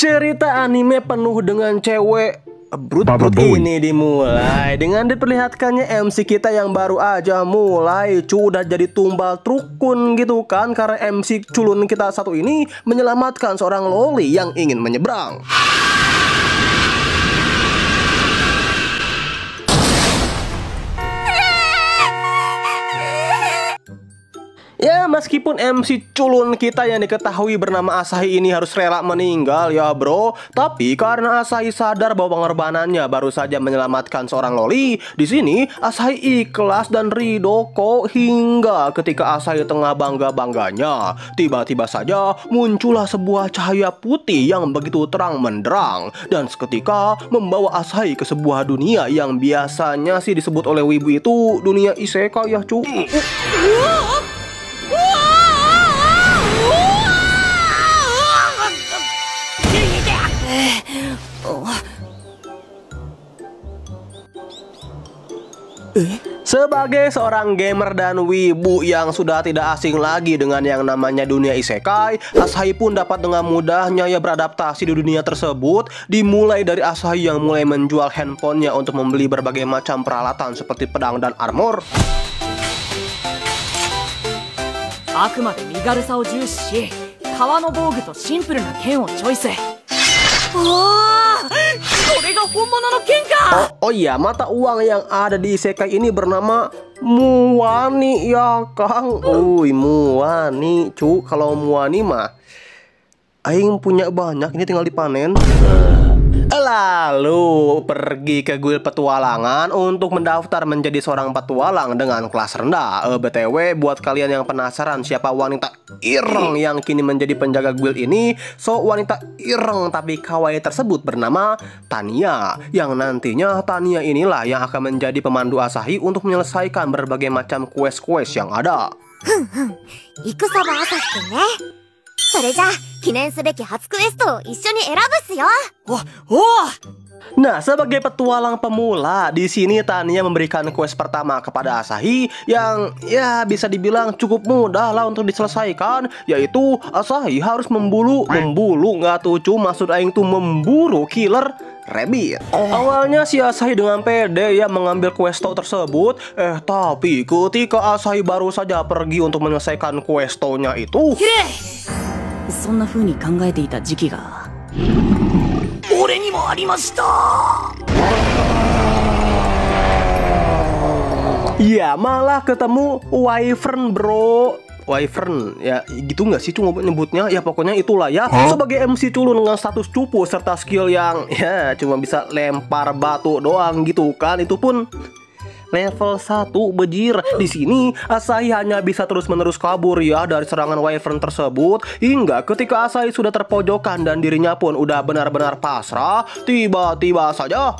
Cerita anime penuh dengan cewek brut-brut ini dimulai dengan diperlihatkannya MC kita yang baru aja mulai udah jadi tumbal trukun gitu kan, karena MC culun kita satu ini menyelamatkan seorang loli yang ingin menyeberang. Ya, meskipun MC culun kita yang diketahui bernama Asahi ini harus rela meninggal ya bro, tapi karena Asahi sadar bahwa pengorbanannya baru saja menyelamatkan seorang loli, di sini Asahi ikhlas dan ridho kok, hingga ketika Asahi tengah bangga-bangganya, tiba-tiba saja muncullah sebuah cahaya putih yang begitu terang menderang dan seketika membawa Asahi ke sebuah dunia yang biasanya sih disebut oleh wibu itu dunia isekai ya cu. Sebagai seorang gamer dan wibu yang sudah tidak asing lagi dengan yang namanya dunia isekai, Asahi pun dapat dengan mudahnya ya beradaptasi di dunia tersebut. Dimulai dari Asahi yang mulai menjual handphonenya untuk membeli berbagai macam peralatan seperti pedang dan armor. Oh iya, mata uang yang ada di isekai ini bernama Muwani ya Kang. Muwani cu, kalau Muwani mah aing punya banyak, ini tinggal dipanen. Lalu pergi ke guild petualangan untuk mendaftar menjadi seorang petualang dengan kelas rendah. BTW buat kalian yang penasaran siapa wanita ireng yang kini menjadi penjaga guild ini, so wanita ireng tapi kawaii tersebut bernama Tania, yang nantinya Tania inilah yang akan menjadi pemandu Asahi untuk menyelesaikan berbagai macam quest-quest yang ada. Nah, sebagai petualang pemula, di sini Tania memberikan quest pertama kepada Asahi yang ya bisa dibilang cukup mudah lah untuk diselesaikan, yaitu Asahi harus memburu nggak tuh cu, maksud aing tuh memburu killer rabbit. Awalnya si Asahi dengan pede ya mengambil questo tersebut, tapi ketika Asahi baru saja pergi untuk menyelesaikan questonya itu, ya malah ketemu wyvern bro. Wyvern ya gitu nggak sih cuma nyebutnya, ya pokoknya itulah ya. Sebagai MC culun dengan status cupu serta skill yang ya cuma bisa lempar batu doang gitu kan, itu pun level 1 bejir. Di sini Asahi hanya bisa terus-menerus kabur ya dari serangan wyvern tersebut, hingga ketika Asahi sudah terpojokan dan dirinya pun udah benar-benar pasrah, tiba-tiba saja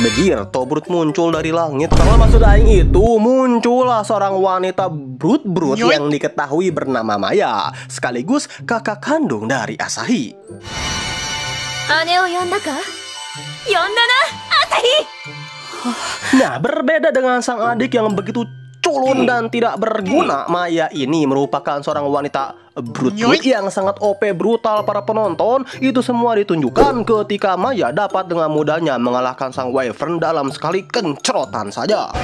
bejir, Tobrut muncul dari langit. Kalau maksud aing itu muncullah seorang wanita brut-brut yang diketahui bernama Maya, sekaligus kakak kandung dari Asahi. Nah, berbeda dengan sang adik yang begitu culun dan tidak berguna, Maya ini merupakan seorang wanita brut-brut yang sangat OP brutal para penonton. Itu semua ditunjukkan ketika Maya dapat dengan mudahnya mengalahkan sang wyvern dalam sekali kencrotan saja.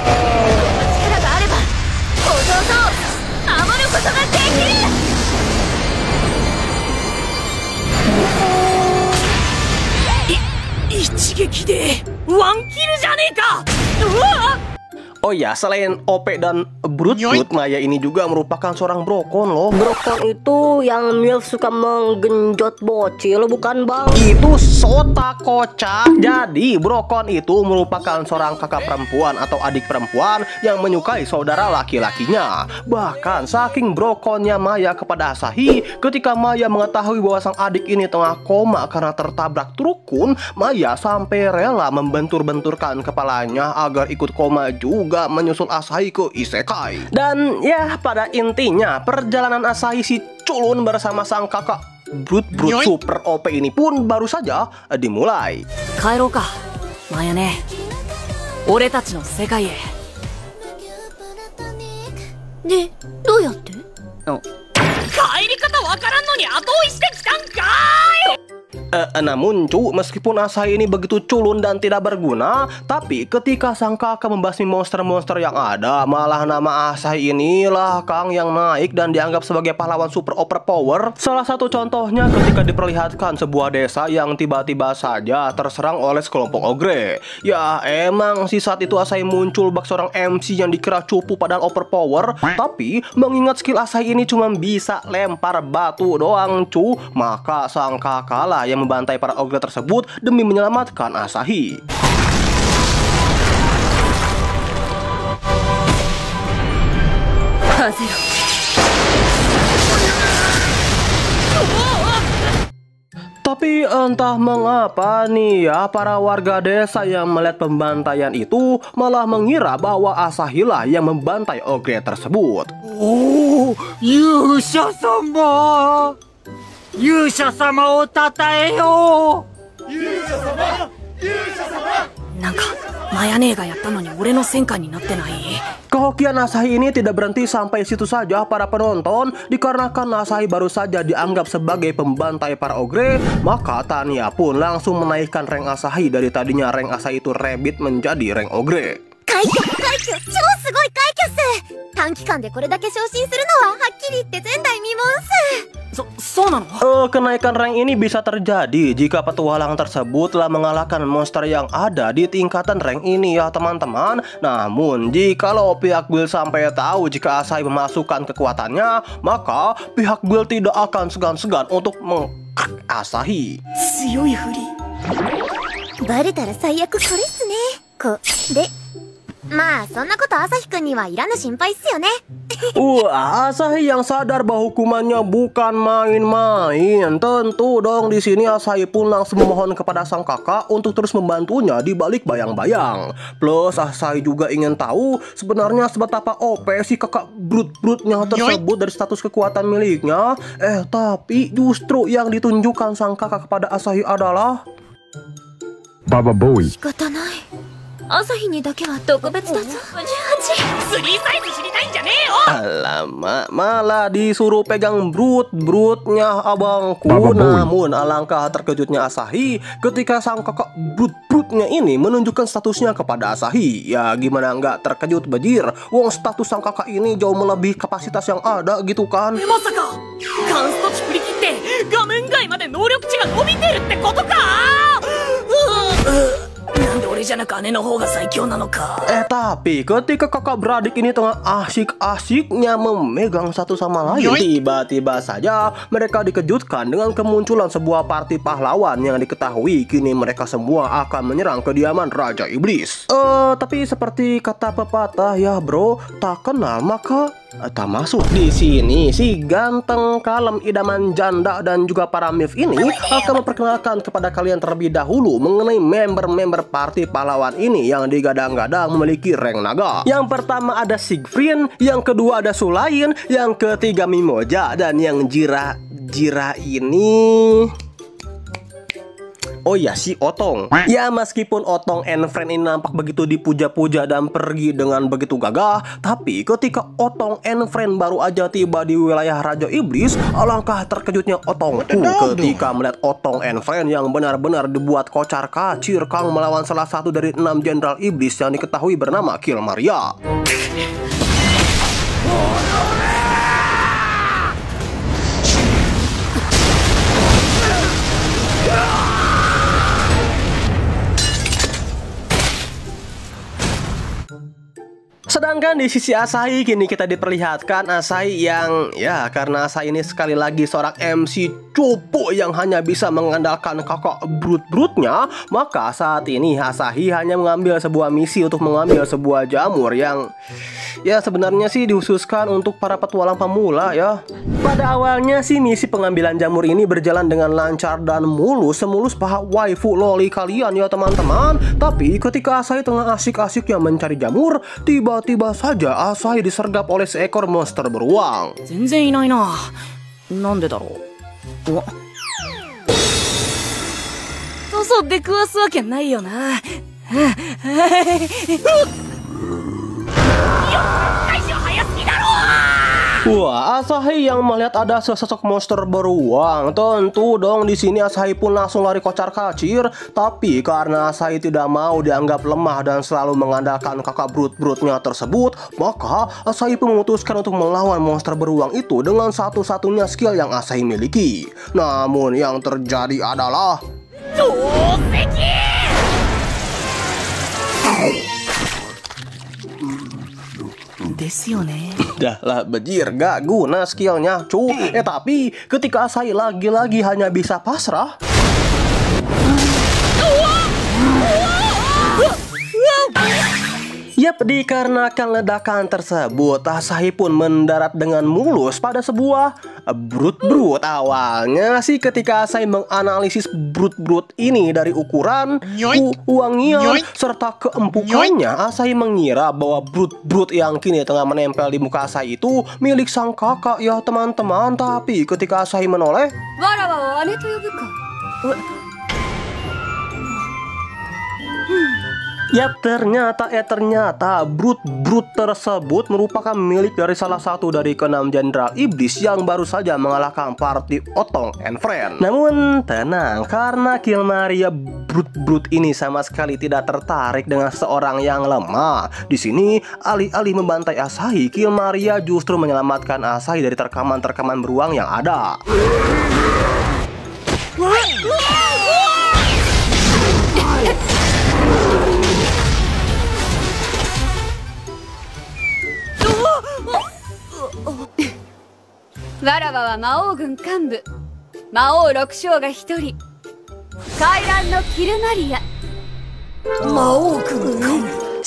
Oh ya, selain OP dan brut-brut, Maya ini juga merupakan seorang brokon loh. Brokon itu yang milf suka menggenjot bocil, bukan bang? Itu sota kocak. Jadi brokon itu merupakan seorang kakak perempuan atau adik perempuan yang menyukai saudara laki-lakinya. Bahkan saking brokonnya Maya kepada Asahi, ketika Maya mengetahui bahwa sang adik ini tengah koma karena tertabrak trukun, Maya sampai rela membentur-benturkan kepalanya agar ikut koma juga menyusul Asahi ke isekai. Dan ya pada intinya perjalanan Asahi si culun bersama sang kakak brut-brut super OP ini pun baru saja dimulai. に後追いしてきたんかい。 Namun cu, meskipun Asahi ini begitu culun dan tidak berguna, tapi ketika sang kakak membasmi monster-monster yang ada, malah nama Asahi inilah Kang yang naik dan dianggap sebagai pahlawan super overpower. Salah satu contohnya ketika diperlihatkan sebuah desa yang tiba-tiba saja terserang oleh sekelompok ogre. Ya emang sih saat itu Asahi muncul bak seorang MC yang dikira cupu padahal overpower, tapi mengingat skill Asahi ini cuma bisa lempar batu doang cu, maka sang kakak lah yang membantai para ogre tersebut demi menyelamatkan Asahi. Tapi entah mengapa nih ya, para warga desa yang melihat pembantaian itu malah mengira bahwa Asahi lah yang membantai ogre tersebut. Oh, Yusha sama. Yusha sama o tataeyo. Yusha sama. Yusha sama. なんかマヤネーがやったのに俺の戦果になってない。 Kehokian Asahi ini tidak berhenti sampai situ saja para penonton. Dikarenakan Asahi baru saja dianggap sebagai pembantai para ogre, maka Tanya pun langsung menaikkan rank Asahi dari tadinya rank Asahi itu rabbit menjadi rank ogre. 快挙超すごい快挙っす。短期間でこれだけ昇進するのははっきり言って前代未聞っす。そうなの？ Kenaikan rank ini bisa terjadi jika petualang tersebut telah mengalahkan monster yang ada di tingkatan rank ini ya teman-teman. Namun jikalau pihak guild sampai tahu jika Asahi memasukkan kekuatannya, maka pihak guild tidak akan segan-segan untuk Asahi. 強いふり。バレたら最悪これっすね。これ。まあそんなこと朝日くんにはいらぬ心配っすよね。Asahi yang sadar bahwa hukumannya bukan main-main. Tentu dong di sini Asahi pun langsung memohon kepada sang kakak untuk terus membantunya di balik bayang-bayang. Plus Asahi juga ingin tahu sebenarnya seberapa OP si kakak brut-brutnya tersebut dari status kekuatan miliknya. Tapi justru yang ditunjukkan sang kakak kepada Asahi adalah Baba Bowie. 仕方ない。朝日にだけは特別だぞ。スリーサイズ知りたいんじゃねえよ。 Alamak, malah disuruh pegang brut-brutnya abangku. Namun alangkah terkejutnya Asahi ketika sang kakak brut-brutnya ini menunjukkan statusnya kepada Asahi. Ya gimana nggak terkejut bajir, wong status sang kakak ini jauh melebihi kapasitas yang ada gitu kan. まさかカンスト振り切って画面外まで能力値が伸びてるってことか。なんで俺じゃなく姉の方が最強なのか。 Tapi ketika kakak beradik ini tengah asik-asiknya memegang satu sama lain, tiba-tiba saja mereka dikejutkan dengan kemunculan sebuah parti pahlawan yang diketahui kini mereka semua akan menyerang kediaman Raja Iblis. Tapi seperti kata pepatah ya bro, tak kenal maka tak masuk. Di sini si ganteng, kalem, idaman janda dan juga para MILF ini akan memperkenalkan kepada kalian terlebih dahulu mengenai member-member parti pahlawan ini yang digadang-gadang memiliki rank naga. Yang pertama ada Siegfried, yang kedua ada Sulain, yang ketiga Mimoja, dan yang Jira ini oh ya si Otong. Ya meskipun Otong and Friend ini nampak begitu dipuja-puja dan pergi dengan begitu gagah, tapi ketika Otong and Friend baru aja tiba di wilayah Raja Iblis, alangkah terkejutnya Otongku ketika melihat Otong and Friend yang benar-benar dibuat kocar kacir Kang melawan salah satu dari 6 jenderal iblis yang diketahui bernama Kill Maria. Sedangkan di sisi Asahi kini kita diperlihatkan Asahi yang ya karena Asahi ini sekali lagi seorang MC cupu yang hanya bisa mengandalkan kakak brut-brutnya, maka saat ini Asahi hanya mengambil sebuah misi untuk mengambil sebuah jamur yang ya sebenarnya sih dikhususkan untuk para petualang pemula ya. Pada awalnya sih misi pengambilan jamur ini berjalan dengan lancar dan mulus semulus paha waifu loli kalian ya teman-teman. Tapi ketika Asahi tengah asik-asiknya mencari jamur, tiba-tiba saja Asahi disergap oleh seekor monster beruang. 全然いないな。なんでだろう。そう出くわすわけないよな。Wah, Asahi yang melihat ada sesosok monster beruang. Tentu dong di sini Asahi pun langsung lari kocar-kacir. Tapi karena Asahi tidak mau dianggap lemah dan selalu mengandalkan kakak brut-brutnya tersebut, maka Asahi pun memutuskan untuk melawan monster beruang itu dengan satu-satunya skill yang Asahi miliki. Namun yang terjadi adalah dah lah bejir, gak guna skillnya cu. Tapi ketika Asahi lagi-lagi hanya bisa pasrah. Yap, dikarenakan ledakan tersebut, Asahi pun mendarat dengan mulus pada sebuah brut-brut. Awalnya sih ketika Asahi menganalisis brut-brut ini dari ukuran, wangian, serta keempukannya, Asahi mengira bahwa brut-brut yang kini tengah menempel di muka Asahi itu milik sang kakak ya teman-teman. Tapi ketika Asahi menoleh, yap, ternyata brut-brut tersebut merupakan milik dari salah satu dari keenam jenderal iblis yang baru saja mengalahkan party Otong and Friend. Namun tenang, karena Killmaria brut-brut ini sama sekali tidak tertarik dengan seorang yang lemah. Di sini alih-alih membantai Asahi, Killmaria justru menyelamatkan Asahi dari terkaman-terkaman beruang yang ada.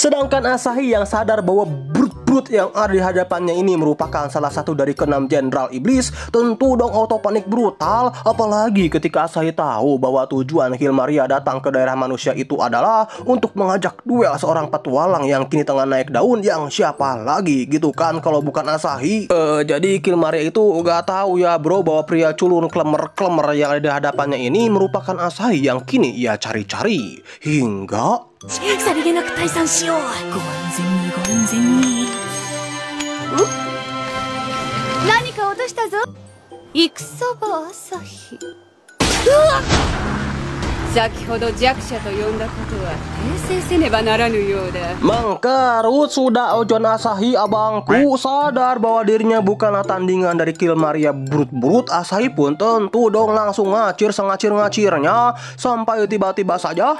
Sedangkan Asahi yang sadar bahwa brut-brut yang ada di hadapannya ini merupakan salah satu dari keenam jenderal iblis, tentu dong auto panik brutal. Apalagi ketika Asahi tahu bahwa tujuan Killmaria datang ke daerah manusia itu adalah untuk mengajak duel seorang petualang yang kini tengah naik daun, yang siapa lagi gitu kan kalau bukan Asahi. Jadi Killmaria itu gak tahu ya bro bahwa pria culun klemer-klemer yang ada di hadapannya ini merupakan Asahi yang kini ia cari-cari. Hingga さりげなく退散しよう。ご安全にご安全に。何か落としたぞ。戦場朝日。先ほど弱者と呼んだことは訂正せねばならぬようだ。 Mengkerut sudah ojon Asahi abangku. Sadar bahwa dirinya bukanlah tandingan dari Killmaria brut-brut, Asahi pun tentu dong langsung ngacir sengacir-ngacirnya sampai tiba-tiba saja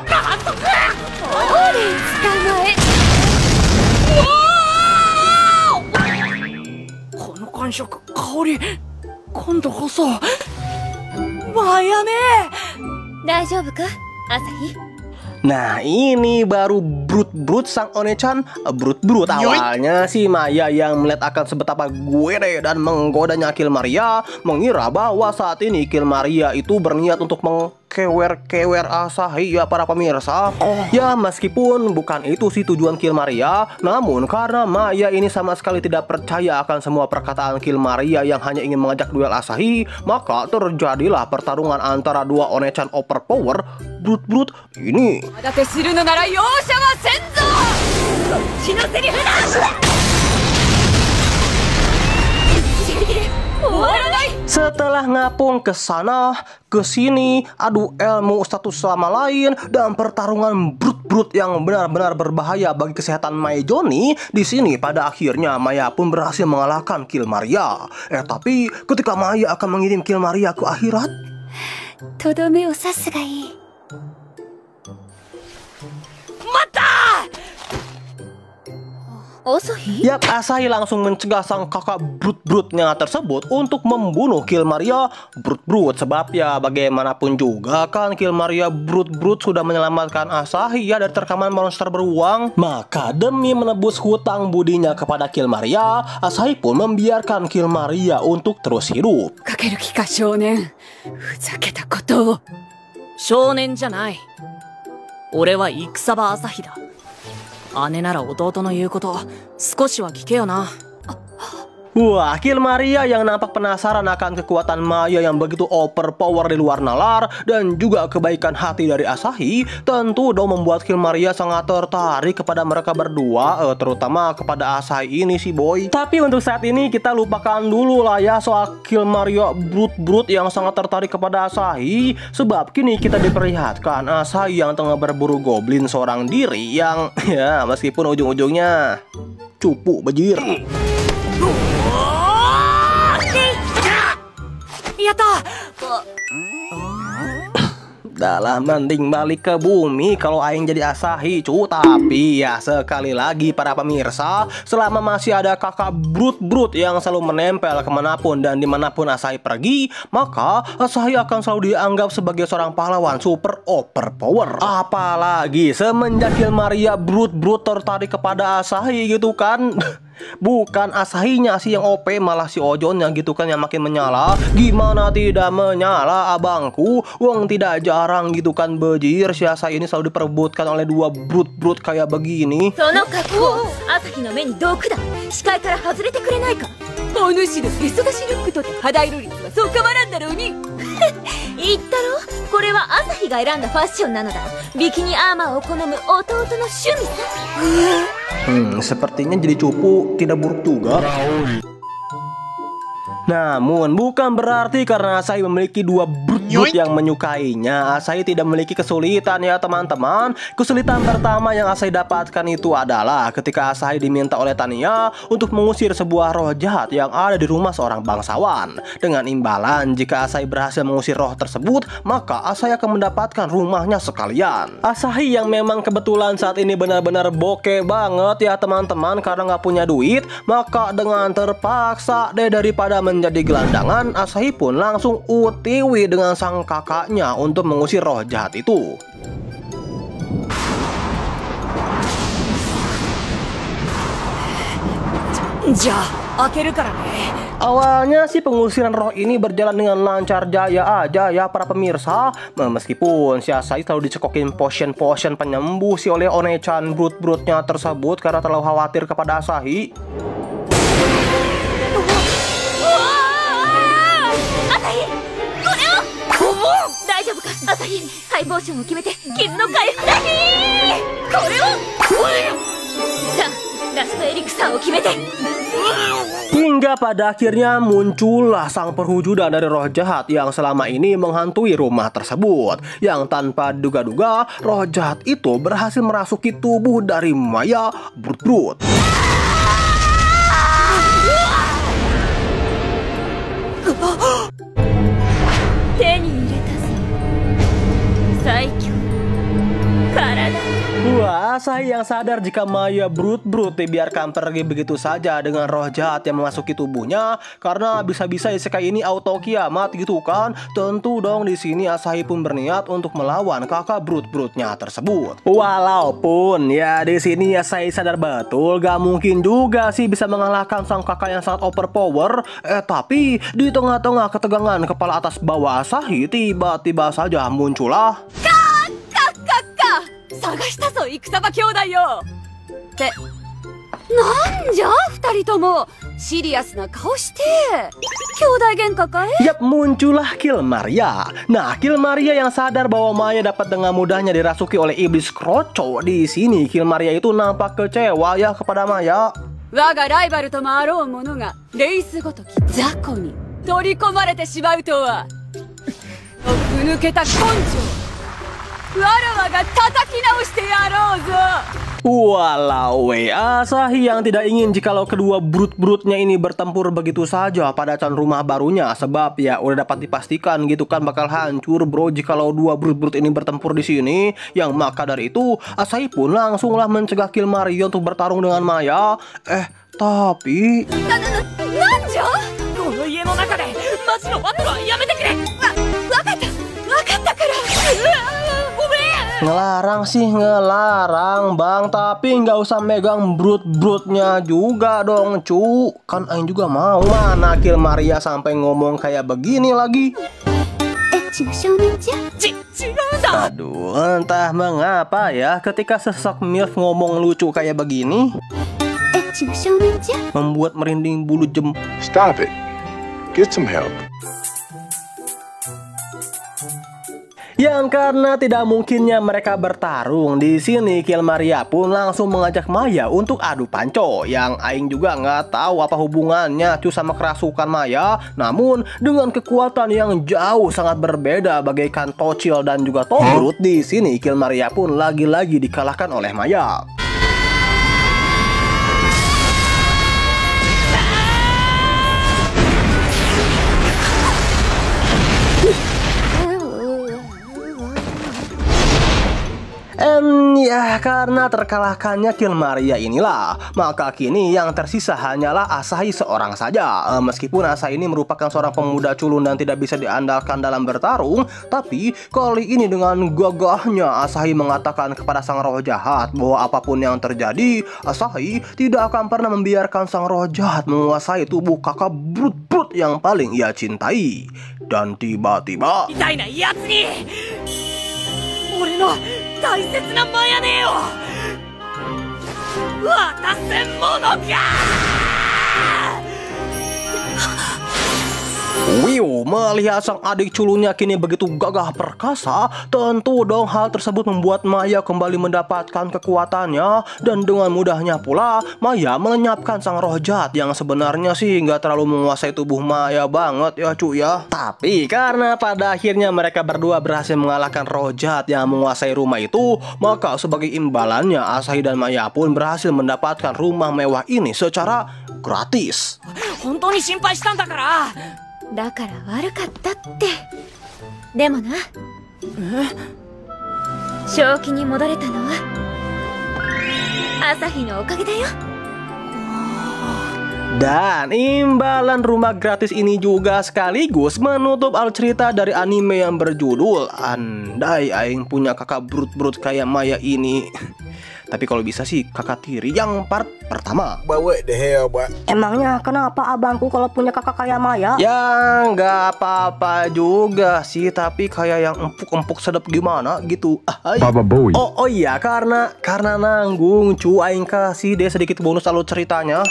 nah ini baru brut-brut sang One-chan brut-brut. Awalnya si Maya yang melihat akan sebetapa guede dan menggodanya Killmaria mengira bahwa saat ini Killmaria itu berniat untuk mengkewer-kewer Asahi ya para pemirsa. Ya meskipun bukan itu sih tujuan Killmaria, namun karena Maya ini sama sekali tidak percaya akan semua perkataan Killmaria yang hanya ingin mengajak duel Asahi, maka terjadilah pertarungan antara dua One-chan overpower brut-brut ini. Setelah ngapung ke sana ke sini, adu ilmu status sama lain dan pertarungan brut-brut yang benar-benar berbahaya bagi kesehatan Maejoni, di sini pada akhirnya Maya pun berhasil mengalahkan Killmaria. Tapi ketika Maya akan mengirim Killmaria ke akhirat, yap, Asahi langsung mencegah sang kakak brut-brutnya tersebut untuk membunuh Killmaria brut-brut. Sebab ya bagaimanapun juga kan Killmaria brut-brut sudah menyelamatkan Asahi ya dari terkaman monster beruang. Maka demi menebus hutang budinya kepada Killmaria, Asahi pun membiarkan Killmaria untuk terus hidup. 少年じゃない。俺は戦場朝日だ。姉なら弟の言うこと少しは聞けよな。Wah, Kilmaria yang nampak penasaran akan kekuatan Maya yang begitu overpower di luar nalar dan juga kebaikan hati dari Asahi, tentu dong membuat Kilmaria sangat tertarik kepada mereka berdua, terutama kepada Asahi ini si boy. Tapi untuk saat ini kita lupakan dulu lah ya soal Kilmaria brut yang sangat tertarik kepada Asahi, sebab kini kita diperlihatkan Asahi yang tengah berburu goblin seorang diri yang ya meskipun ujung-ujungnya cupu bejir. Dalam mending balik ke bumi kalau aing jadi Asahi cu. Tapi ya sekali lagi para pemirsa, selama masih ada kakak brut yang selalu menempel kemanapun dan dimanapun Asahi pergi, maka Asahi akan selalu dianggap sebagai seorang pahlawan super overpower. Apalagi semenjak Kilmaria brut tertarik kepada Asahi gitu kan. Bukan Asahinya sih yang OP, malah si Ojonnya gitu kan yang makin menyala. Gimana tidak menyala abangku? Wong tidak jarang gitu kan bejir si Asahi ini selalu diperebutkan oleh dua brut kayak begini. Sepertinya jadi cupu tidak buruk juga. Namun bukan berarti karena Asahi memiliki dua brut yang menyukainya Asahi tidak memiliki kesulitan ya teman-teman. Kesulitan pertama yang Asahi dapatkan itu adalah ketika Asahi diminta oleh Tanya untuk mengusir sebuah roh jahat yang ada di rumah seorang bangsawan. Dengan imbalan jika Asahi berhasil mengusir roh tersebut, maka Asahi akan mendapatkan rumahnya sekalian. Asahi yang memang kebetulan saat ini benar-benar bokeh banget ya teman-teman karena nggak punya duit, maka dengan terpaksa daripada menjadi gelandangan, Asahi pun langsung UTW dengan sang kakaknya untuk mengusir roh jahat itu. Awalnya sih pengusiran roh ini berjalan dengan lancar jaya aja ya para pemirsa. Meskipun si Asahi selalu dicekokin potion penyembuh sih oleh One-chan brutnya tersebut karena terlalu khawatir kepada Asahi. Hingga pada akhirnya muncullah sang perwujudan dari roh jahat yang selama ini menghantui rumah tersebut. Yang tanpa duga-duga roh jahat itu berhasil merasuki tubuh dari Maya brut. Wah, Asahi yang sadar jika Maya brut dibiarkan pergi begitu saja dengan roh jahat yang memasuki tubuhnya karena bisa-bisa isekai ini auto kiamat gitu kan. Tentu dong di sini Asahi pun berniat untuk melawan kakak brutnya tersebut. Walaupun ya di sini Asahi sadar betul gak mungkin juga sih bisa mengalahkan sang kakak yang sangat overpower. Tapi di tengah-tengah ketegangan kepala atas bawah Asahi, tiba-tiba saja muncullah Yap, muncullah Kilmaria. Nah, Kilmaria yang sadar bahwa Maya dapat dengan mudahnya dirasuki oleh iblis kroco. Di sini Kilmaria itu nampak kecewa ya kepada Maya. Walau Asahi yang tidak ingin jikalau kedua brutnya ini bertempur begitu saja pada can rumah barunya, sebab ya udah dapat dipastikan gitu kan bakal hancur bro jikalau dua brut ini bertempur di sini. Yang maka dari itu Asahi pun langsunglah mencegah Kilmaria untuk bertarung dengan Maya. Tapi ngelarang sih ngelarang bang, tapi nggak usah megang brutnya juga dong cu. Kan aing juga mau. Mana Kilmaria sampai ngomong kayak begini lagi. Aduh, entah mengapa ya ketika sesosok MILF ngomong lucu kayak begini. ちの少年じゃ。 membuat merinding bulu jem. Stop it. Get some help. Yang karena tidak mungkinnya mereka bertarung, di sini Kill Maria pun langsung mengajak Maya untuk adu panco. Yang Aing juga nggak tahu apa hubungannya cu sama kerasukan Maya. Namun dengan kekuatan yang jauh sangat berbeda bagaikan Tocil dan juga Togruut, di sini Kill Maria pun lagi-lagi dikalahkan oleh Maya. Ya karena terkalahkannya Kill Maria inilah, maka kini yang tersisa hanyalah Asahi seorang saja. Meskipun Asahi ini merupakan seorang pemuda culun dan tidak bisa diandalkan dalam bertarung, tapi kali ini dengan gagahnya Asahi mengatakan kepada sang roh jahat bahwa apapun yang terjadi, Asahi tidak akan pernah membiarkan sang roh jahat menguasai tubuh kakak brut-brut yang paling ia cintai. Dan tiba-tiba みたいなやつに俺の大切なマヤネを渡せんものか。 Wiu melihat sang adik culunnya kini begitu gagah perkasa, tentu dong hal tersebut membuat Maya kembali mendapatkan kekuatannya. Dan dengan mudahnya pula Maya melenyapkan sang roh jahat yang sebenarnya sih nggak terlalu menguasai tubuh Maya banget ya cuy ya. Tapi karena pada akhirnya mereka berdua berhasil mengalahkan roh jahat yang menguasai rumah itu, maka sebagai imbalannya Asahi dan Maya pun berhasil mendapatkan rumah mewah ini secara gratis. 本当に心配したんだから。だから悪かったって。でもな、正気に戻れたのは朝日のおかげだよ。 Dan imbalan rumah gratis ini juga sekaligus menutup alur cerita dari anime yang berjudul Andai Aing Punya Kakak Brut-Brut Kayak Maya ini. Tapi kalau bisa sih kakak tiri yang part pertama. But what the hell, boy? Emangnya kenapa abangku kalau punya kakak kayak Maya? Ya nggak apa-apa juga sih, tapi kayak yang empuk-empuk sedap gimana gitu. Baba Bowie. Oh iya, karena nanggung cu, Aing kasih deh sedikit bonus alur ceritanya.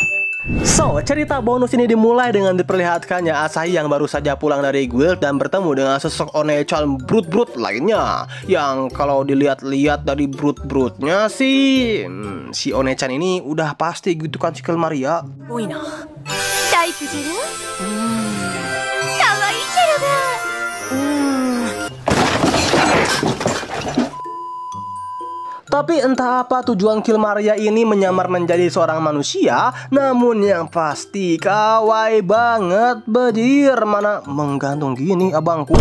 So, cerita bonus ini dimulai dengan diperlihatkannya Asahi yang baru saja pulang dari guild dan bertemu dengan sosok One-chan brut-brut lainnya. Yang kalau dilihat-lihat dari brut-brutnya sih, si One-chan ini udah pasti gitu kan si Kill Maria. 多いな。タイプじゃろ。かわいいじゃろが。Tapi entah apa tujuan Kill Maria ini menyamar menjadi seorang manusia. Namun yang pasti kawaii banget bejir. Mana menggantung gini abangku.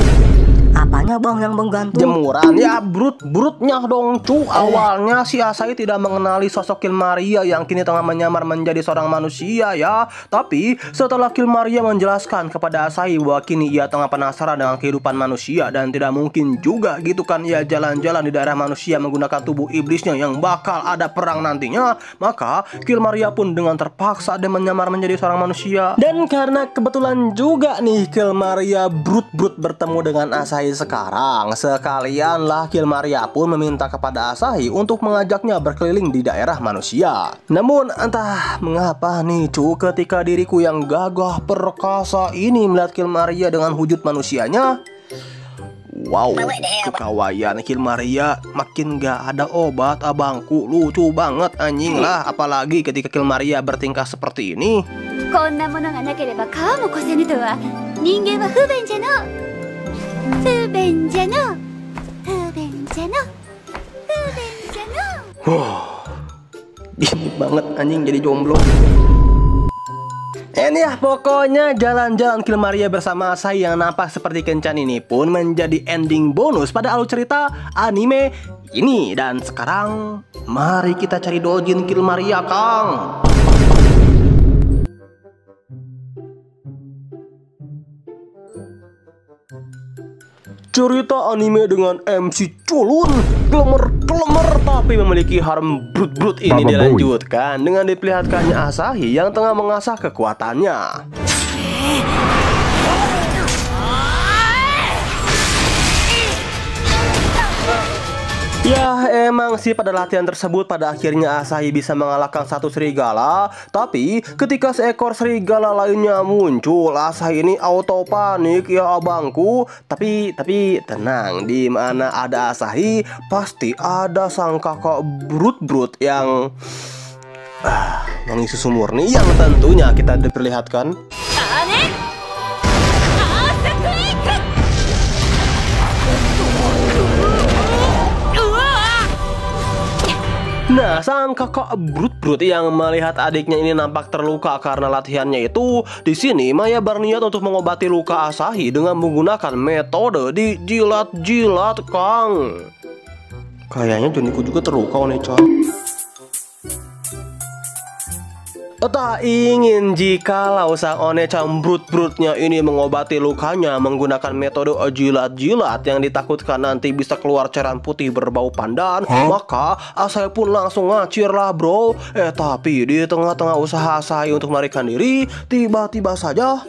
Apanya bang yang menggantung? Jemuran, ya brut-brutnya dong cu. Awalnya si Asahi tidak mengenali sosok Kill Maria yang kini tengah menyamar menjadi seorang manusia ya. Tapi setelah Kill Maria menjelaskan kepada Asahi bahwa kini ia tengah penasaran dengan kehidupan manusia dan tidak mungkin juga gitu kan ia jalan-jalan di daerah manusia menggunakan tubuh iblisnya yang bakal ada perang nantinya, maka Kill Maria pun dengan terpaksa dia menyamar menjadi seorang manusia. Dan karena kebetulan juga nih Kill Maria brut-brut bertemu dengan Asahi sekarang, sekalianlah Kill Maria pun meminta kepada Asahi untuk mengajaknya berkeliling di daerah manusia. Namun entah mengapa nih cu, ketika diriku yang gagah perkasa ini melihat Kill Maria dengan wujud manusianya, wow, kekawaian Kill Maria makin gak ada obat abangku. Lucu banget anjing lah, apalagi ketika Kill Maria bertingkah seperti ini. こんなものがなければ川も越せぬとは、人間は不便じゃの。不便じゃの。不便じゃの。不便じゃの。Gini banget anjing jadi jomblo. Ini ya pokoknya jalan-jalan Kill Maria bersama Asahi yang nampak seperti kencan ini pun menjadi ending bonus pada alur cerita anime ini. Dan sekarang mari kita cari dojin Kill Maria Kang. Cerita anime dengan MC culun, glemer-glemer tapi memiliki harem brut-brut ini Baba dilanjutkan dengan diperlihatkannya Asahi yang tengah mengasah kekuatannya. Ya emang meski pada latihan tersebut pada akhirnya Asahi bisa mengalahkan satu serigala, tapi ketika seekor serigala lainnya muncul, Asahi ini auto panik ya abangku. Tapi tenang, di mana ada Asahi pasti ada sang kakak brut yang mengisi susu murni yang tentunya kita diperlihatkan. Nah, sang kakak brut yang melihat adiknya ini nampak terluka karena latihannya itu, di sini Maya berniat untuk mengobati luka Asahi dengan menggunakan metode dijilat-jilat, Kang. Kayaknya Joniku juga terluka, Oneca. Tak ingin jikalau sang Onechan brut-brutnya ini mengobati lukanya menggunakan metode jilat-jilat yang ditakutkan nanti bisa keluar cairan putih berbau pandan, maka Asahi pun langsung ngacir lah bro. Tapi di tengah-tengah usaha Asahi untuk melarikan diri, tiba-tiba saja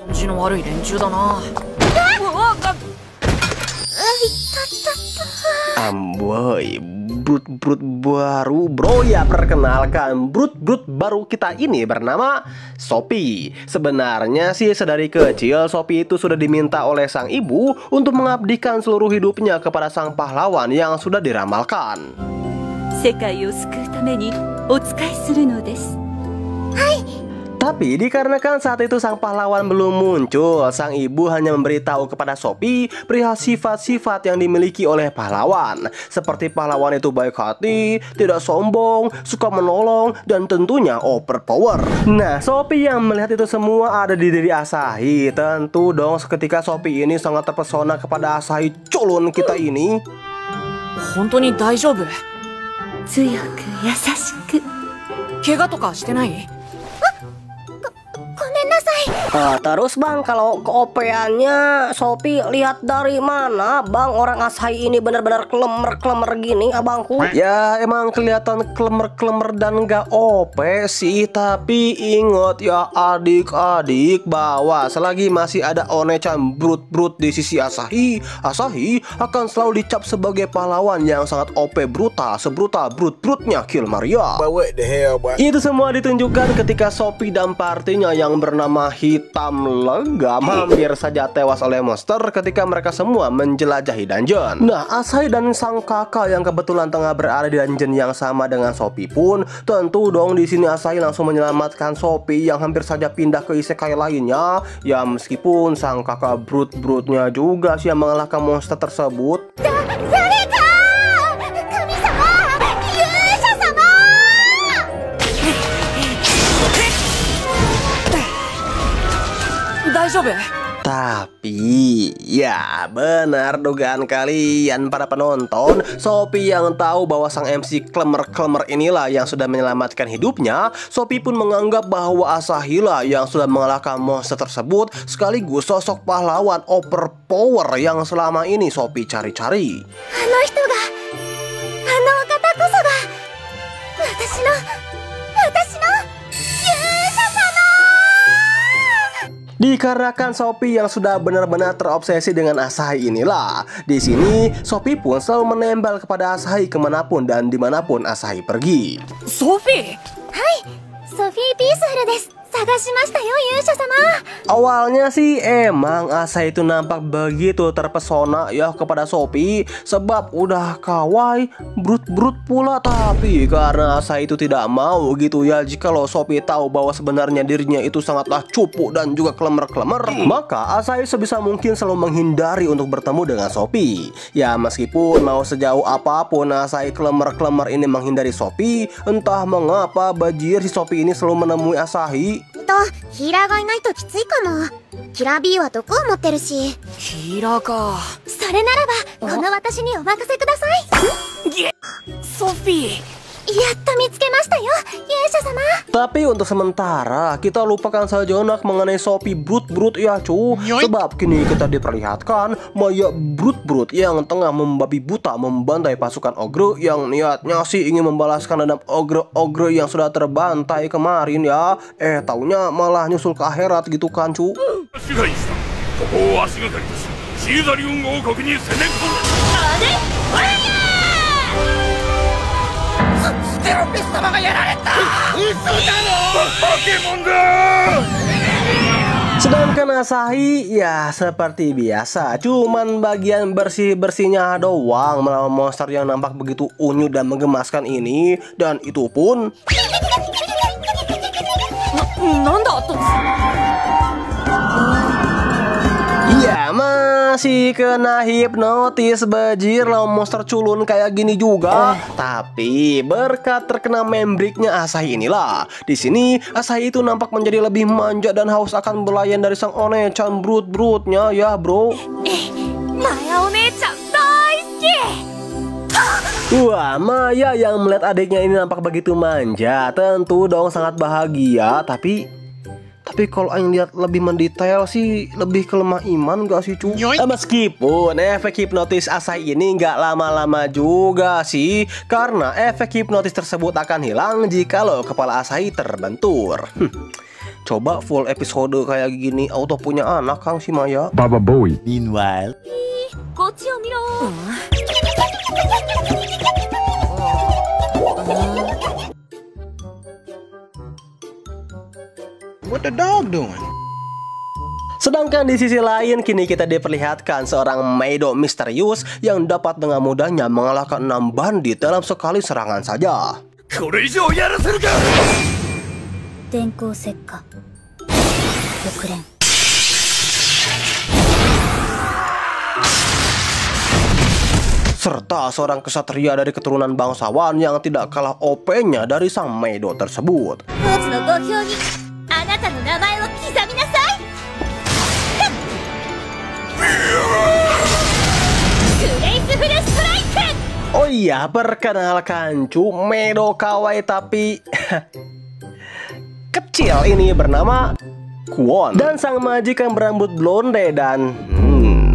Amboy, brut baru bro ya. Perkenalkan, brut baru kita ini bernama Sophie. Sebenarnya sih sedari kecil Sophie itu sudah diminta oleh sang ibu untuk mengabdikan seluruh hidupnya kepada sang pahlawan yang sudah diramalkan. Tapi dikarenakan saat itu sang pahlawan belum muncul, sang ibu hanya memberitahu kepada Sophie perihal sifat-sifat yang dimiliki oleh pahlawan. Seperti pahlawan itu baik hati, tidak sombong, suka menolong, dan tentunya overpower. Nah, Sophie yang melihat itu semua ada di diri Asahi. Tentu dong seketika Sophie ini sangat terpesona kepada Asahi culun kita ini. Hontou ni daijoubu? Tsuyoku yasashiku. Kega toka shite nai? Terus bang, kalau keopeannya Sophie lihat dari mana bang? Orang Asahi ini benar-benar klemer gini abangku. Ya emang kelihatan klemer dan gak OP sih. Tapi ingat ya adik-adik bahwa selagi masih ada Onechan brut di sisi Asahi akan selalu dicap sebagai pahlawan yang sangat OP brutal, sebrutal brutnya Kill Maria. Itu semua ditunjukkan ketika Sophie dan partinya yang bernama Hitam Legam hampir saja tewas oleh monster ketika mereka semua menjelajahi dungeon. Nah, Asahi dan sang kakak yang kebetulan tengah berada di dungeon yang sama dengan Sophie pun tentu dong di sini Asahi langsung menyelamatkan Sophie yang hampir saja pindah ke isekai lainnya. Ya meskipun sang kakak brutnya juga sih yang mengalahkan monster tersebut. Tapi ya benar dugaan kalian para penonton. Sophie yang tahu bahwa sang MC klemer inilah yang sudah menyelamatkan hidupnya. Sophie pun menganggap bahwa Asahi lah yang sudah mengalahkan monster tersebut, sekaligus sosok pahlawan overpower yang selama ini Sophie cari-cari. Dikarenakan Sophie yang sudah benar-benar terobsesi dengan Asahi inilah, di sini Sophie pun selalu menempel kepada Asahi kemanapun dan dimanapun Asahi pergi. Sophie? Hai, Sophie Peaceful desu. Awalnya sih emang Asahi itu nampak begitu terpesona ya kepada Sophie, sebab udah kawaii brut pula. Tapi karena Asahi itu tidak mau gitu ya jikalau Sophie tahu bahwa sebenarnya dirinya itu sangatlah cupu dan juga klemer, maka Asahi sebisa mungkin selalu menghindari untuk bertemu dengan Sophie. Ya meskipun mau sejauh apapun Asahi klemer ini menghindari Sophie, entah mengapa bajir si Sophie ini selalu menemui Asahi. ヒーラーがいないときついかも。キラー B は毒を持ってるし。ヒーラーか。それならばこの私にお任せください。ソフィー。 やっと見つけましたよ、勇者様。 Tapi untuk sementara kita lupakan sejenak mengenai Sophie brut ya cu. Sebab kini kita diperlihatkan Maya brut yang tengah membabi buta membantai pasukan ogre yang niatnya sih ingin membalaskan dendam ogre yang sudah terbantai kemarin ya. Taunya malah nyusul ke akhirat gitu kan cu. Sedangkan Asahi ya seperti biasa, cuman bagian bersih-bersihnya doang melawan monster yang nampak begitu unyu dan menggemaskan ini, dan itu pun ya masih kena hipnotis bajir lawan monster culun kayak gini juga. Tapi berkat terkena membriknya Asahi inilah, di sini Asahi itu nampak menjadi lebih manja dan haus akan belayan dari sang onechan brut-brutnya ya bro. Maya onechan daisuki. Wah, Maya yang melihat adiknya ini nampak begitu manja, tentu dong sangat bahagia. Tapi kalau Aing lihat lebih mendetail sih, lebih ke lemah iman gak sih cu? Meskipun efek hipnotis Asahi ini gak lama-lama juga sih, karena efek hipnotis tersebut akan hilang jikalau kepala Asahi terbentur. Coba full episode kayak gini auto punya anak Kang si Maya. Baba Bowie. Meanwhile, こっちを見ろ。 What the dog doing? Sedangkan di sisi lain kini kita diperlihatkan seorang Meido misterius yang dapat dengan mudahnya mengalahkan 6 bandit dalam sekali serangan saja. これ以上やらせるか。電光石火6連 Serta seorang kesatria dari keturunan bangsawan yang tidak kalah OP-nya dari sang Meido tersebut. コーチのご評にあなたの名前を刻みなさい。グレイスフルストライク。 Oh iya, perkenalkan cu, Meido kawaii tapi kecil ini bernama Kwon, dan sang majikan berambut blonde dan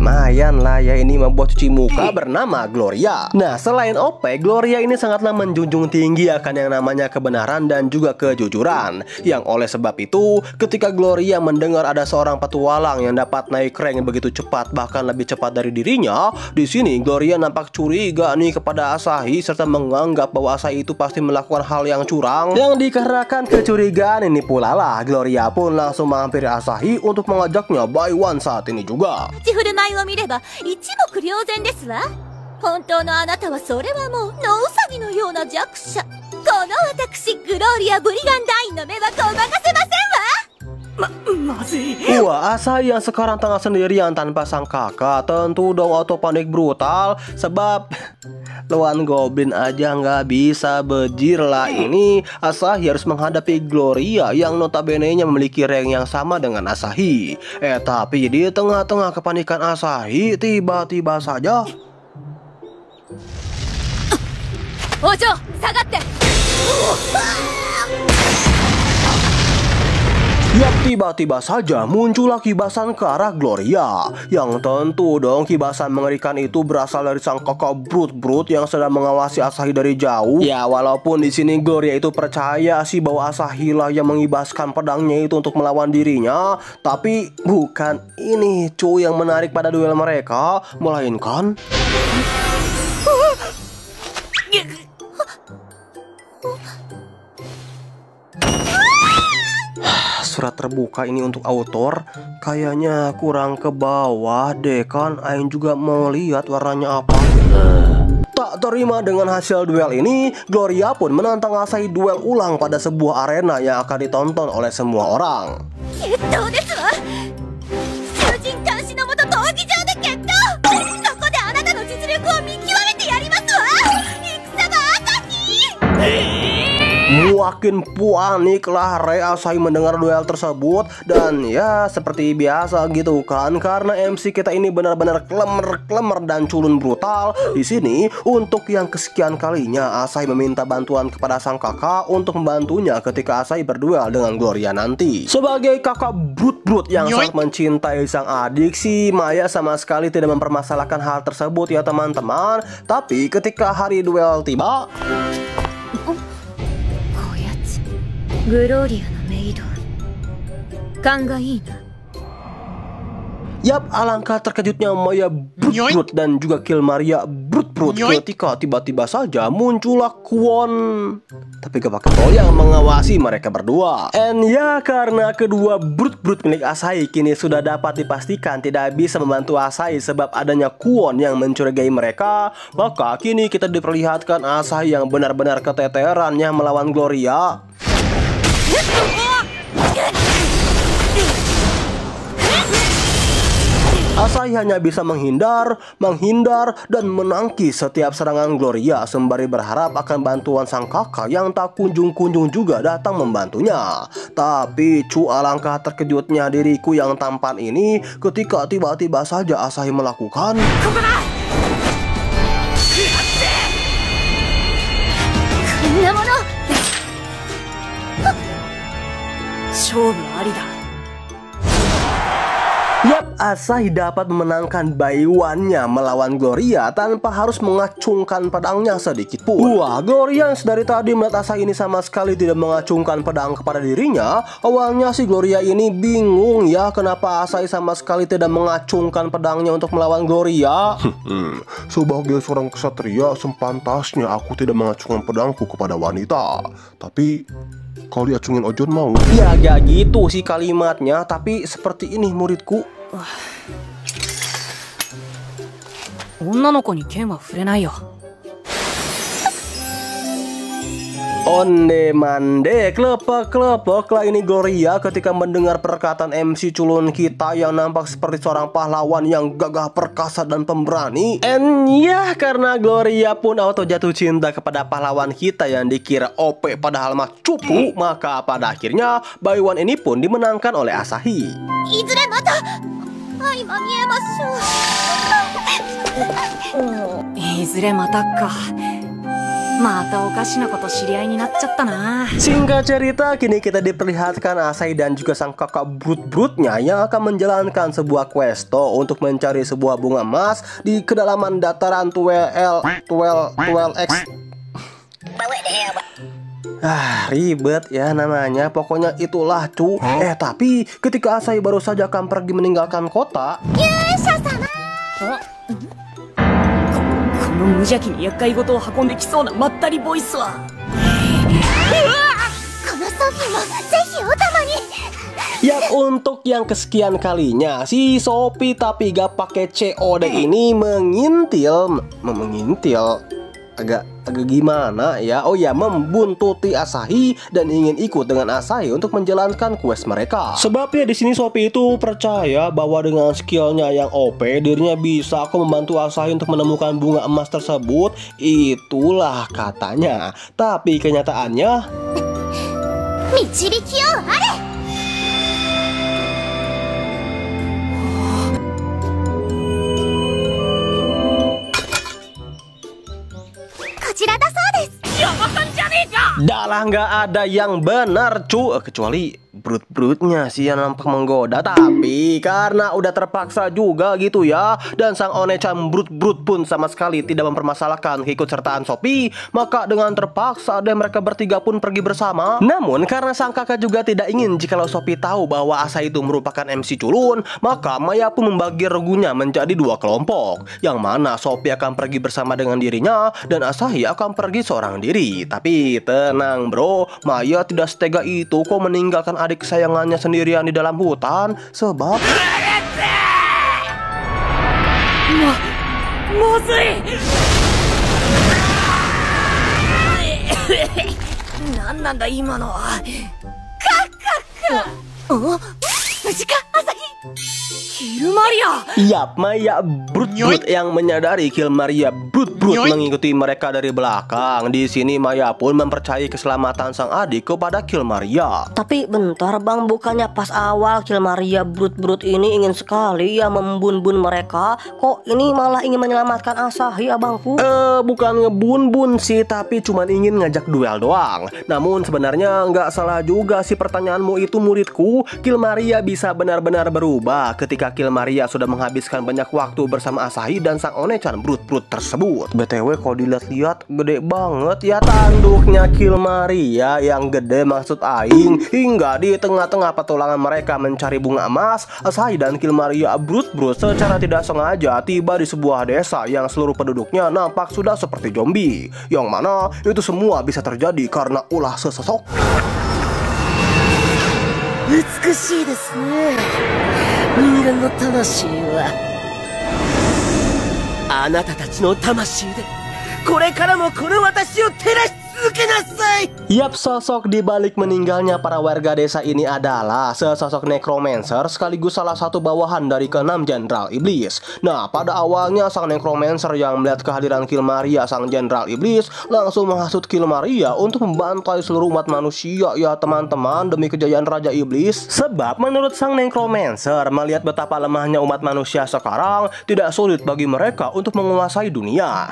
lumayan lah ya ini membuat cuci muka bernama Gloria. Nah, selain OP, Gloria ini sangatlah menjunjung tinggi akan yang namanya kebenaran dan juga kejujuran. Yang oleh sebab itu, ketika Gloria mendengar ada seorang petualang yang dapat naik rank begitu cepat, bahkan lebih cepat dari dirinya, di sini Gloria nampak curiga nih kepada Asahi serta menganggap bahwa Asahi itu pasti melakukan hal yang curang. Yang dikarenakan kecurigaan ini pula lah, Gloria pun langsung menghampiri Asahi untuk mengajaknya buy one saat ini juga. 立ち振る舞いを見れば一目瞭然ですわ。本当のあなたはそれはもう野ウサギのような弱者。この私グローリア・ブリガンダインの目はごまかせませんわ。 Wah, Asahi yang sekarang tengah sendirian tanpa sang kakak tentu dong auto panik brutal. Sebab lawan goblin aja nggak bisa bejir lah. Ini Asahi harus menghadapi Gloria yang notabene-nya memiliki rank yang sama dengan Asahi. Tapi di tengah-tengah kepanikan Asahi, tiba-tiba saja お嬢下がって。 Ya, tiba-tiba saja muncullah kibasan ke arah Gloria. Yang tentu dong kibasan mengerikan itu berasal dari sang kakak brut-brut yang sedang mengawasi Asahi dari jauh. Ya, walaupun di sini Gloria itu percaya sih bahwa Asahi lah yang mengibaskan pedangnya itu untuk melawan dirinya, tapi bukan ini cuy yang menarik pada duel mereka, melainkan surat terbuka ini untuk autor kayaknya kurang ke bawah deh kan. Aing juga mau lihat warnanya apa. Tak terima dengan hasil duel ini, Gloria pun menantang Asahi duel ulang pada sebuah arena yang akan ditonton oleh semua orang. 決闘ですわ。囚人監視のもと闘技場で決闘。そこであなたの実力を見極めてやりますわ。戦が朝日。 Makin panik lah Asahi mendengar duel tersebut. Dan ya seperti biasa gitu kan, karena MC kita ini benar-benar klemer dan culun brutal. Di sini untuk yang kesekian kalinya Asahi meminta bantuan kepada sang kakak untuk membantunya ketika Asahi berduel dengan Gloria nanti. Sebagai kakak brut-brut yang sangat mencintai sang adik, si Maya sama sekali tidak mempermasalahkan hal tersebut ya teman-teman. Tapi ketika hari duel tiba, グローリアのメイド勘がいいな。Yap, alangkah terkejutnya Maya Brut dan juga Killmaria Brut ketika tiba-tiba saja muncullah Kwon. Tapi gak pakai Tol yang mengawasi mereka berdua. And ya, karena kedua Brut milik Asahi kini sudah dapat dipastikan tidak bisa membantu Asahi sebab adanya Kwon yang mencurigai mereka, maka kini kita diperlihatkan Asahi yang benar-benar keteterannya melawan Gloria. Asahi hanya bisa menghindar, dan menangkis setiap serangan Gloria sembari berharap akan bantuan sang kakak yang tak kunjung-kunjung juga datang membantunya. Tapi alangkah terkejutnya diriku yang tampan ini ketika tiba-tiba saja Asahi melakukan Yap, Asahi dapat memenangkan Baiwannya melawan Gloria tanpa harus mengacungkan pedangnya sedikit pun. Wah, Gloria yang sedari tadi melihat Asahi ini sama sekali tidak mengacungkan pedang kepada dirinya. Awalnya si Gloria ini bingung ya kenapa Asahi sama sekali tidak mengacungkan pedangnya untuk melawan Gloria. Sebagai seorang ksatria, sepantasnya aku tidak mengacungkan pedangku kepada wanita. Tapi kalau diacungin Ojon mau? Ya gak gitu sih kalimatnya, tapi seperti ini muridku. 女の子に剣は触れないよ。 Onde mande, klepek-klepeklah ini Gloria ketika mendengar perkataan MC culun kita yang nampak seperti seorang pahlawan yang gagah perkasa dan pemberani. And ya, karena Gloria pun auto jatuh cinta kepada pahlawan kita yang dikira OP padahal mah cupu, maka pada akhirnya Baiwan ini pun dimenangkan oleh Asahi. いずれまた相まみえましょう。いずれまたか。またおかしなこと知り合いになっちゃったな。 Singkat cerita, kini kita diperlihatkan Asahi dan juga sang kakak Brut-nya yang akan menjalankan sebuah questo untuk mencari sebuah bunga emas di kedalaman dataran 12X. Ribet ya namanya, pokoknya itulah cu. Tapi ketika Asahi baru saja akan pergi meninggalkan kota, この無邪気に厄介事を運んできそうなまったりボイスは。このソフィもぜひお玉に。 ya untuk yang kesekian kalinya si Sophie tapi gak pakai COD ini mengintil agak gimana ya? Oh ya, membuntuti Asahi dan ingin ikut dengan Asahi untuk menjalankan quest mereka. Sebabnya di sini Sophie itu percaya bahwa dengan skillnya yang OP dirinya bisa kok membantu Asahi untuk menemukan bunga emas tersebut. Itulah katanya. Tapi kenyataannya 導きをあれ。 こちらだそうです。 Dalah nggak ada yang benar cu, kecuali Brut-nya sih yang nampak menggoda. Tapi karena udah terpaksa juga gitu ya, dan sang Onechan Brut pun sama sekali tidak mempermasalahkan keikutsertaan Sophie, maka dengan terpaksa deh mereka bertiga pun pergi bersama. Namun karena sang kakak juga tidak ingin jikalau Sophie tahu bahwa Asahi itu merupakan MC culun, maka Maya pun membagi regunya menjadi dua kelompok, yang mana Sophie akan pergi bersama dengan dirinya dan Asahi akan pergi seorang diri. Tapi tenang bro, Maya tidak setega itu kok meninggalkan adik kesayangannya sendirian di dalam hutan. Sebab まずい。なんなんだ今のは。無事かアサヒ。キルマリア。 Yap, Maya Brut yang menyadari Killmaria Brut mengikuti mereka dari belakang. Di sini Maya pun mempercayai keselamatan sang adik kepada Killmaria. Tapi bentar bang, bukannya pas awal Killmaria Brut ini ingin sekali ya membun-bun mereka. Kok ini malah ingin menyelamatkan Asahi abangku? Bukan ngebun-bun sih, tapi cuman ingin ngajak duel doang. Namun sebenarnya nggak salah juga sih pertanyaanmu itu muridku. Killmaria bisa benar-benar berubah berubah ketika Kill Maria sudah menghabiskan banyak waktu bersama Asahi dan sang One-chan brut-brut tersebut. BTW kalau dilihat-lihat gede banget ya tanduknya Kill Maria, yang gede maksud aing. Hingga di tengah-tengah petualangan mereka mencari bunga emas, Asahi dan Kill Maria brut-brut secara tidak sengaja tiba di sebuah desa yang seluruh penduduknya nampak sudah seperti zombie. Yang mana itu semua bisa terjadi karena ulah sesosok. 美しいですね。人間の魂はあなたたちの魂でこれからもこの私を照らし続けなさい。 Yap, sosok di balik meninggalnya para warga desa ini adalah sesosok necromancer sekaligus salah satu bawahan dari ke-6 Jenderal Iblis. Nah, pada awalnya sang necromancer yang melihat kehadiran Kill Maria sang Jenderal Iblis langsung menghasut Kill Maria untuk membantai seluruh umat manusia ya teman-teman demi kejayaan Raja Iblis. Sebab menurut sang necromancer melihat betapa lemahnya umat manusia sekarang, tidak sulit bagi mereka untuk menguasai dunia.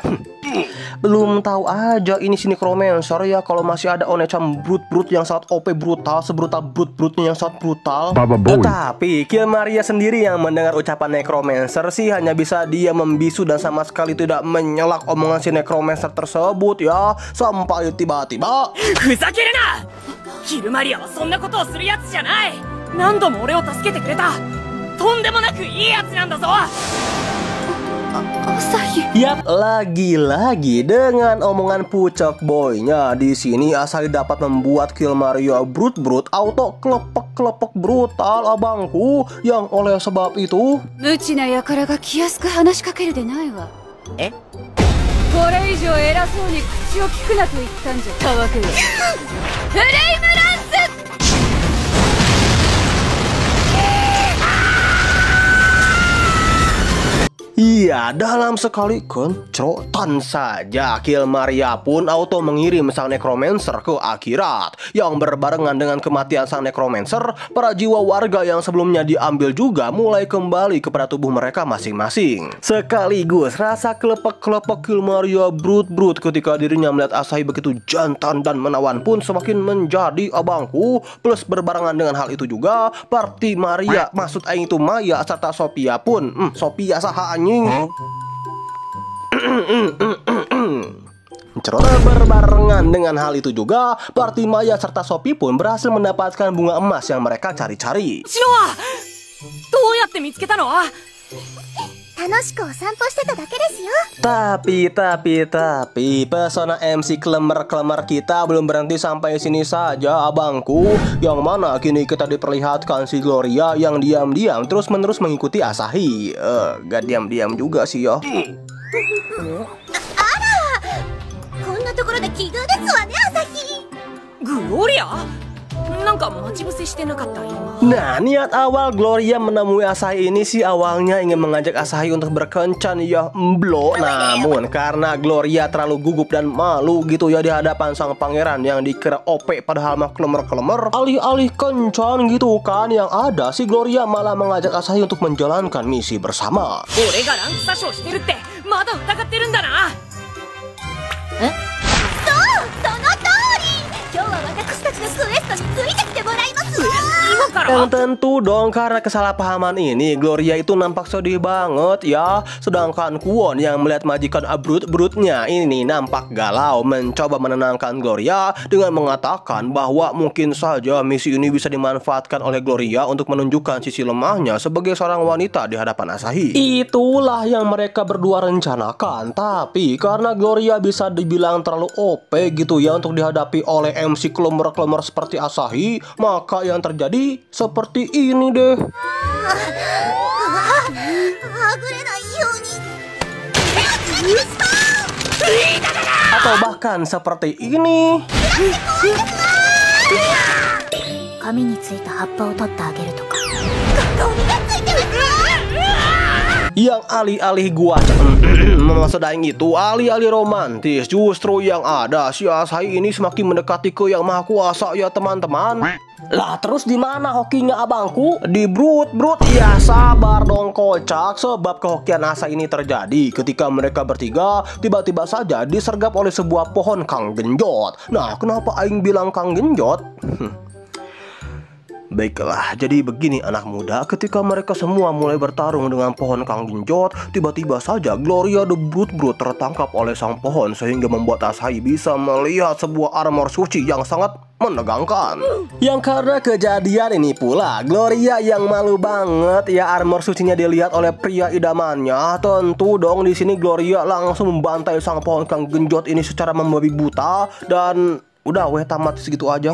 Belum tahu aja ini si necromancer ya kalau masih ada One-chan brut-brut yang sangat OP brutal, sebrutal brut-brutnya yang sangat brutal. Tetapi Kill Maria sendiri yang mendengar ucapan necromancer sih hanya bisa dia membisu dan sama sekali tidak menyelak omongan si necromancer tersebut ya. Sampai tiba-tiba ふざけるな。キルマリアはそんなことをするやつじゃない。何度も俺を助けてくれた。とんでもなくいいやつなんだぞ。 Yap, lagi-lagi dengan omongan pucak boynya di sini Asahi dapat membuat Kill Maria brut-brut auto klepek-klepek brutal abangku, yang oleh sebab itu 無知な輩が気安く話しかけるでないわ。え？これ以上偉そうに口を聞くなと言ったんじゃたわけよ。フレイムランス。 Iya, dalam sekali kencrotan saja Kill Maria pun auto mengirim sang necromancer ke akhirat. Yang berbarengan dengan kematian sang necromancer, para jiwa warga yang sebelumnya diambil juga mulai kembali kepada tubuh mereka masing-masing. Sekaligus rasa kelepek-kelepek Kill Maria brut-brut ketika dirinya melihat Asahi begitu jantan dan menawan pun semakin menjadi abangku. Plus berbarengan dengan hal itu juga party Maria, maksud aing itu Maya serta Sophia pun Sophia saha anjing. Berbarengan dengan hal itu juga, party Maya serta Sophie pun berhasil mendapatkan bunga emas yang mereka cari-cari. シロはどうやって見つけたの？ 楽しくお散歩してただけですよ。 Tapi pesona MC klemer-klemer kita belum berhenti sampai sini saja abangku. Yang mana kini kita diperlihatkan si Gloria yang diam-diam terus-menerus mengikuti Asahi. Gak diam-diam juga sih ya. こんなところで奇遇ですわね、朝日。グロリア？なんか待ち伏せしてなかった今。 Nah, niat awal Gloria menemui Asahi ini sih awalnya ingin mengajak Asahi untuk berkencan ya mblo. Namun karena Gloria terlalu gugup dan malu gitu ya di hadapan sang pangeran yang dikira OP padahal mah klemer-klemer, alih-alih kencan gitu kan, yang ada si Gloria malah mengajak Asahi untuk menjalankan misi bersama. 俺がランク詐称してるってまだ疑ってるんだな。そう、その通り。今日は私たちのクエストについてきてもらいますわ。 Yang tentu dong karena kesalahpahaman ini Gloria itu nampak sedih banget ya. Sedangkan Kwon yang melihat majikan brut-brutnya ini nampak galau mencoba menenangkan Gloria dengan mengatakan bahwa mungkin saja misi ini bisa dimanfaatkan oleh Gloria untuk menunjukkan sisi lemahnya sebagai seorang wanita di hadapan Asahi. Itulah yang mereka berdua rencanakan. Tapi karena Gloria bisa dibilang terlalu OP gitu ya untuk dihadapi oleh MC klemer-klemer seperti Asahi, maka yang terjadi seperti ini deh. Atau bahkan seperti ini. 髪についた葉っぱを取ってあげるとか。 Yang alih-alih gua maksud aing itu alih-alih romantis, justru yang ada si Asahi ini semakin mendekati ke yang maha kuasa ya teman-teman. Lah terus di mana hokinya abangku? Di brut-brut. Ya sabar dong kocak, sebab kehokian Asahi ini terjadi ketika mereka bertiga tiba-tiba saja disergap oleh sebuah pohon kang genjot. Nah, kenapa aing bilang kang genjot? Baiklah, jadi begini anak muda, ketika mereka semua mulai bertarung dengan pohon Kang Genjot, tiba-tiba saja Gloria the Brute tertangkap oleh sang pohon sehingga membuat Asahi bisa melihat sebuah armor suci yang sangat menegangkan. Yang karena kejadian ini pula, Gloria yang malu banget ya armor sucinya dilihat oleh pria idamannya. Tentu dong di sini Gloria langsung membantai sang pohon Kang Genjot ini secara membabi buta dan udah tamat segitu aja.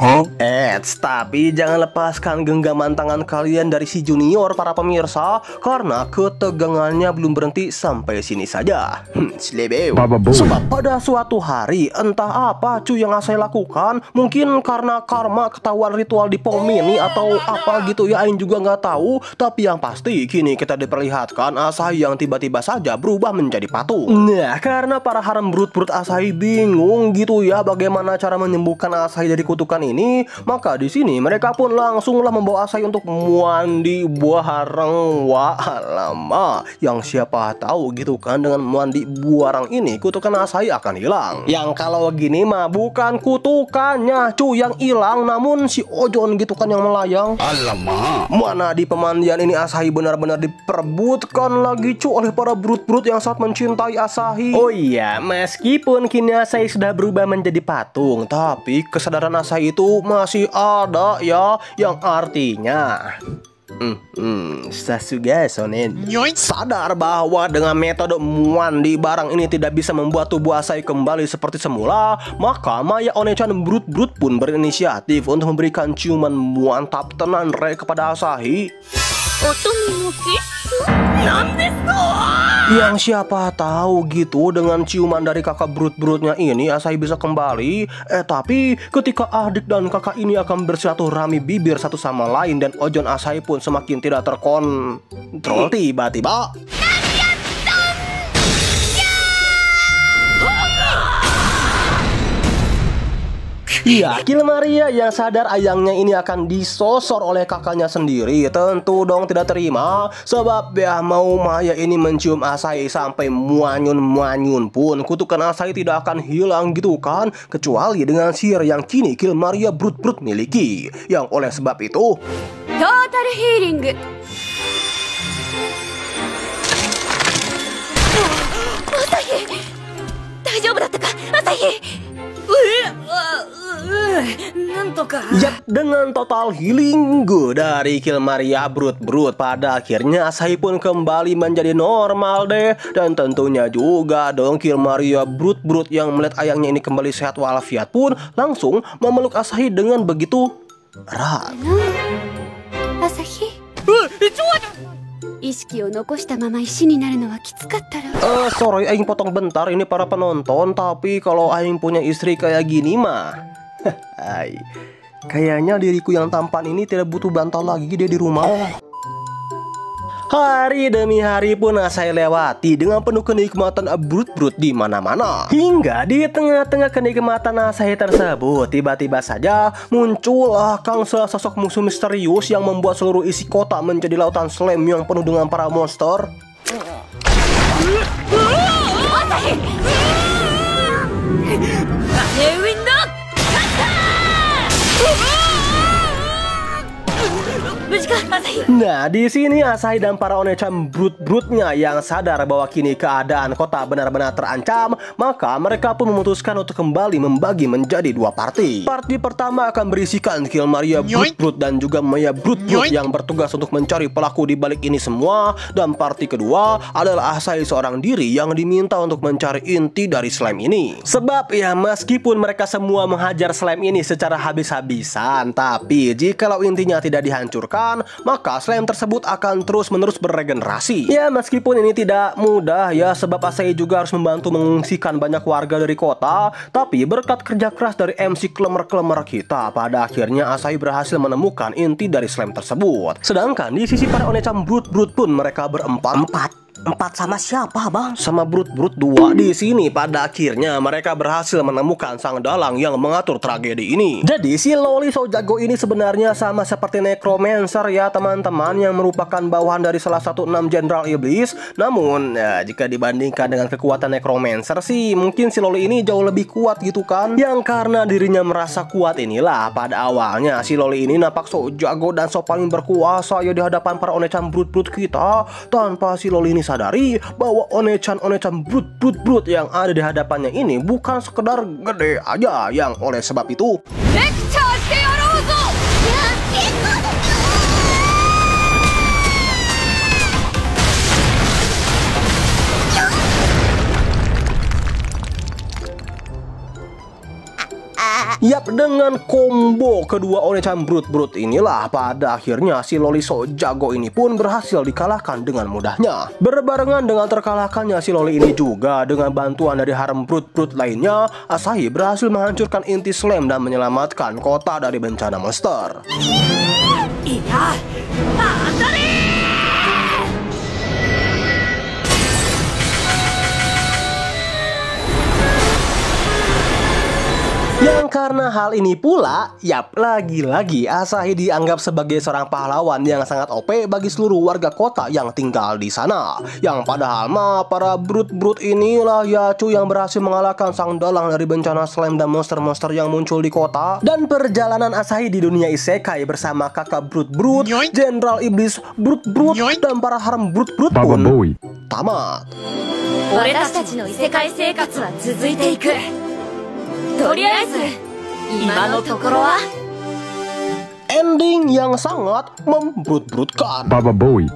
Tapi jangan lepaskan genggaman tangan kalian dari si junior para pemirsa, karena ketegangannya belum berhenti sampai sini saja. Sebab pada suatu hari, entah apa cuy yang Asahi lakukan, mungkin karena karma ketahuan ritual di pom ini atau apa gitu ya, Aing juga nggak tahu. Tapi yang pasti kini kita diperlihatkan Asahi yang tiba-tiba saja berubah menjadi patung. Nah, karena para harem brut Asahi bingung gitu ya bagaimana cara menyembuhkan Asahi dari kutukan ini, maka di sini mereka pun langsunglah membawa Asahi untuk mandi bareng. Wah lama, yang siapa tahu gitu kan dengan mandi bareng ini kutukan Asahi akan hilang. Yang kalau gini mah bukan kutukannya cuy yang hilang, namun si Ojon gitu kan yang melayang. Alamak. Mana di pemandian ini Asahi benar-benar diperebutkan lagi cuy oleh para brut yang sangat mencintai Asahi. Oh iya, meskipun kini Asahi sudah berubah menjadi patung, tapi kesadaran Asahi itu masih ada ya, yang artinya Sasuga Sonen sadar bahwa dengan metode mandi barang ini tidak bisa membuat tubuh Asahi kembali seperti semula. Maka Maya One-chan Brut pun berinisiatif untuk memberikan ciuman mantap tenan kepada Asahi. Yang siapa tahu gitu dengan ciuman dari kakak brutnya ini Asahi bisa kembali. Tapi ketika adik dan kakak ini akan bersilaturahmi bibir satu sama lain dan Ojon Asahi pun semakin tidak terkontrol, tiba-tiba iya, Kill Maria yang sadar ayangnya ini akan disosor oleh kakaknya sendiri tentu dong tidak terima. Sebab ya mau Maya ini mencium Asahi sampai muanyun pun kutukan Asahi tidak akan hilang gitu kan, kecuali dengan sihir yang kini Kill Maria Brut miliki. Yang oleh sebab itu Total healing. Asahi, daijoubu datta ka? Asahi. Yap, dengan total healing dari Kill Maria Brut pada akhirnya Asahi pun kembali menjadi normal deh. Dan tentunya juga dong Kill Maria Brut yang melihat ayangnya ini kembali sehat walafiat pun langsung memeluk Asahi dengan begitu erat. Asahi, 意識を残したまま石になるのはきつかったろ。 Sorry Aing potong bentar ini para penonton, tapi kalau Aing punya istri kayak gini mah kayaknya diriku yang tampan ini tidak butuh bantal lagi dia di rumah. Hari demi hari pun Asahi lewati dengan penuh kenikmatan Brut di mana-mana. Hingga di tengah-tengah kenikmatan Asahi tersebut, tiba-tiba saja muncullah sosok musuh misterius yang membuat seluruh isi kota menjadi lautan slime yang penuh dengan para monster. Nah, di sini Asahi dan para One-chan Brutnya yang sadar bahwa kini keadaan kota benar-benar terancam, maka mereka pun memutuskan untuk kembali membagi menjadi dua party. Party pertama akan berisikan Kill Maria Brut dan juga Maya Brut yang bertugas untuk mencari pelaku di balik ini semua. Dan party kedua adalah Asahi seorang diri yang diminta untuk mencari inti dari slime ini. Sebab ya meskipun mereka semua menghajar slime ini secara habis-habisan, tapi jikalau intinya tidak dihancurkan, maka slime tersebut akan terus-menerus beregenerasi. Ya meskipun ini tidak mudah ya, sebab Asahi juga harus membantu mengungsikan banyak warga dari kota. Tapi berkat kerja keras dari MC klemer kita, pada akhirnya Asahi berhasil menemukan inti dari slime tersebut. Sedangkan di sisi para One-chan Brut pun mereka berempat 4 sama siapa, Bang? Sama Brut-Brut 2. Di sini pada akhirnya mereka berhasil menemukan sang dalang yang mengatur tragedi ini. Jadi si Loli so jago ini sebenarnya sama seperti Necromancer ya teman-teman, yang merupakan bawahan dari salah satu 6 jenderal iblis. Namun ya, jika dibandingkan dengan kekuatan Necromancer sih mungkin si Loli ini jauh lebih kuat gitu kan. Yang karena dirinya merasa kuat inilah pada awalnya si Loli ini nampak so jago dan so paling berkuasa ya di hadapan para onechan Brut-Brut kita, tanpa si Loli ini sadari bahwa onechan Brut yang ada di hadapannya ini bukan sekedar gede aja, yang oleh sebab itu yap, dengan combo kedua onechan Brut inilah pada akhirnya si Loli so jago ini pun berhasil dikalahkan dengan mudahnya. Berbarengan dengan terkalahkannya si Loli ini juga, dengan bantuan dari harem Brut lainnya, Asahi berhasil menghancurkan inti Slam dan menyelamatkan kota dari bencana monster. Iya, Atari! Yang karena hal ini pula, yap, lagi-lagi Asahi dianggap sebagai seorang pahlawan yang sangat OP bagi seluruh warga kota yang tinggal di sana. Yang padahal mah para Brut inilah ya cuy yang berhasil mengalahkan sang dalang dari bencana Slam dan monster-monster yang muncul di kota. Dan perjalanan Asahi di dunia isekai bersama kakak Brut, jenderal iblis Brut, dan para harem Brut pun tamat. 俺たちの異世界生活は続いていく。とりあえず今のところは Ending yang sangat membrut-brutkan. Baba Bowie.